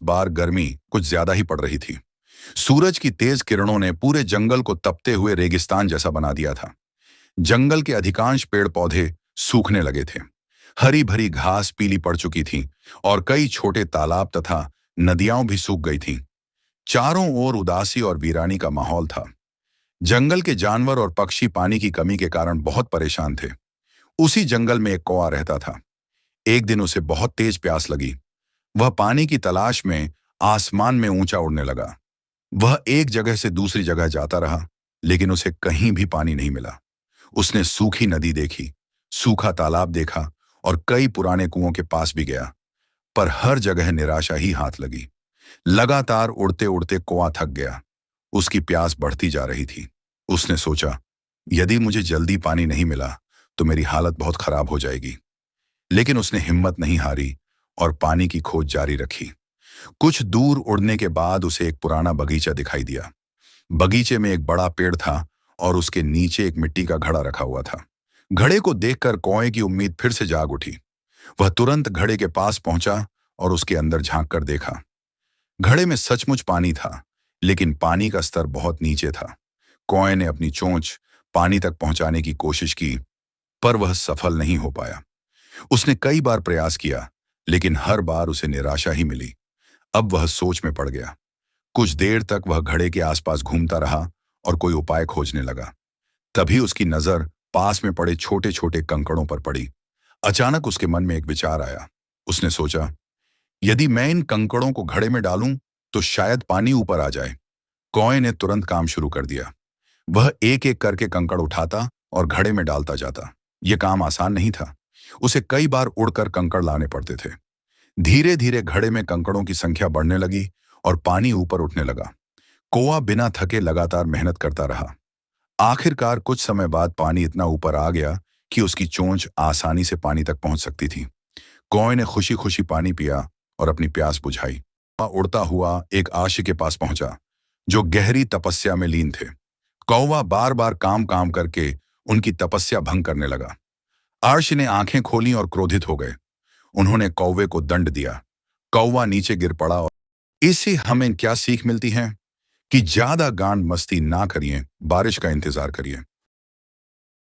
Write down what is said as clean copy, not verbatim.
बार गर्मी कुछ ज्यादा ही पड़ रही थी। सूरज की तेज किरणों ने पूरे जंगल को तपते हुए रेगिस्तान जैसा बना दिया था। जंगल के अधिकांश पेड़ पौधे सूखने लगे थे। हरी भरी घास पीली पड़ चुकी थी और कई छोटे तालाब तथा नदियां भी सूख गई थीं। चारों ओर उदासी और वीरानी का माहौल था। जंगल के जानवर और पक्षी पानी की कमी के कारण बहुत परेशान थे। उसी जंगल में एक कौवा रहता था। एक दिन उसे बहुत तेज प्यास लगी। वह पानी की तलाश में आसमान में ऊंचा उड़ने लगा। वह एक जगह से दूसरी जगह जाता रहा, लेकिन उसे कहीं भी पानी नहीं मिला। उसने सूखी नदी देखी, सूखा तालाब देखा और कई पुराने कुओं के पास भी गया, पर हर जगह निराशा ही हाथ लगी। लगातार उड़ते उड़ते कौवा थक गया। उसकी प्यास बढ़ती जा रही थी। उसने सोचा, यदि मुझे जल्दी पानी नहीं मिला तो मेरी हालत बहुत खराब हो जाएगी। लेकिन उसने हिम्मत नहीं हारी और पानी की खोज जारी रखी। कुछ दूर उड़ने के बाद उसे एक पुराना बगीचा दिखाई दिया। बगीचे में एक बड़ा पेड़ था और उसके नीचे एक मिट्टी का घड़ा रखा हुआ था। घड़े को देखकर कौवे की उम्मीद फिर से जाग उठी। वह तुरंत घड़े के पास पहुंचा और उसके अंदर झांक कर देखा। घड़े में सचमुच पानी था, लेकिन पानी का स्तर बहुत नीचे था। कौवे ने अपनी चोंच पानी तक पहुंचाने की कोशिश की, पर वह सफल नहीं हो पाया। उसने कई बार प्रयास किया, लेकिन हर बार उसे निराशा ही मिली। अब वह सोच में पड़ गया। कुछ देर तक वह घड़े के आसपास घूमता रहा और कोई उपाय खोजने लगा। तभी उसकी नजर पास में पड़े छोटे छोटे कंकड़ों पर पड़ी। अचानक उसके मन में एक विचार आया। उसने सोचा, यदि मैं इन कंकड़ों को घड़े में डालूं तो शायद पानी ऊपर आ जाए। कौवे ने तुरंत काम शुरू कर दिया। वह एक एक करके कंकड़ उठाता और घड़े में डालता जाता। यह काम आसान नहीं था। उसे कई बार उड़कर कंकड़ लाने पड़ते थे। धीरे धीरे घड़े में कंकड़ों की संख्या बढ़ने लगी और पानी ऊपर उठने लगा। कौवा बिना थके लगातार मेहनत करता रहा। आखिरकार कुछ समय बाद पानी इतना ऊपर आ गया कि उसकी चोंच आसानी से पानी तक पहुंच सकती थी। कौवे ने खुशी खुशी पानी पिया और अपनी प्यास बुझाई। वह उड़ता हुआ एक आशी के पास पहुंचा, जो गहरी तपस्या में लीन थे। कौवा बार बार काम काम करके उनकी तपस्या भंग करने लगा। आर्ष ने आंखें खोलीं और क्रोधित हो गए। उन्होंने कौवे को दंड दिया। कौवा नीचे गिर पड़ा। और इससे हमें क्या सीख मिलती है कि ज्यादा गांड मस्ती ना करिए, बारिश का इंतजार करिए।